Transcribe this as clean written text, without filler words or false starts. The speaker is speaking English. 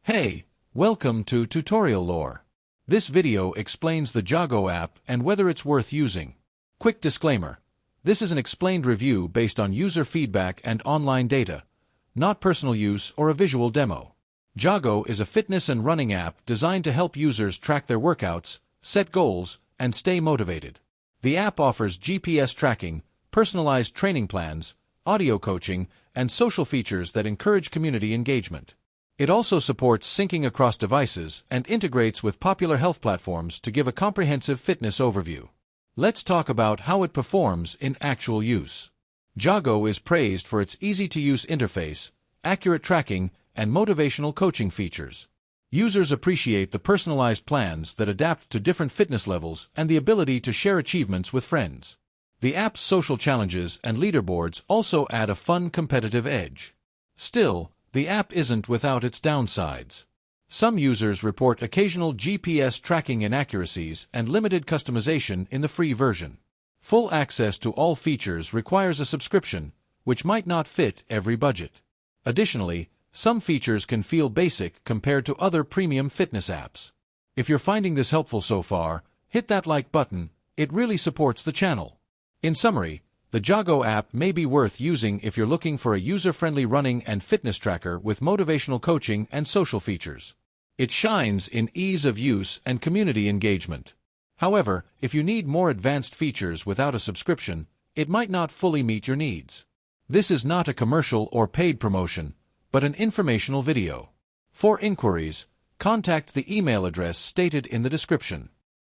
Hey, welcome to Tutorial Lore. This video explains the Joggo app and whether it's worth using. Quick disclaimer. This is an explained review based on user feedback and online data, not personal use or a visual demo. Joggo is a fitness and running app designed to help users track their workouts, set goals, and stay motivated. The app offers GPS tracking, personalized training plans, audio coaching, and social features that encourage community engagement. It also supports syncing across devices and integrates with popular health platforms to give a comprehensive fitness overview. Let's talk about how it performs in actual use. Joggo is praised for its easy-to-use interface, accurate tracking, and motivational coaching features. Users appreciate the personalized plans that adapt to different fitness levels and the ability to share achievements with friends. The app's social challenges and leaderboards also add a fun competitive edge. Still, the app isn't without its downsides. Some users report occasional GPS tracking inaccuracies and limited customization in the free version. Full access to all features requires a subscription, which might not fit every budget. Additionally, some features can feel basic compared to other premium fitness apps. If you're finding this helpful so far, hit that like button. It really supports the channel. In summary, the Joggo app may be worth using if you're looking for a user-friendly running and fitness tracker with motivational coaching and social features. It shines in ease of use and community engagement. However, if you need more advanced features without a subscription, it might not fully meet your needs. This is not a commercial or paid promotion, but an informational video. For inquiries, contact the email address stated in the description.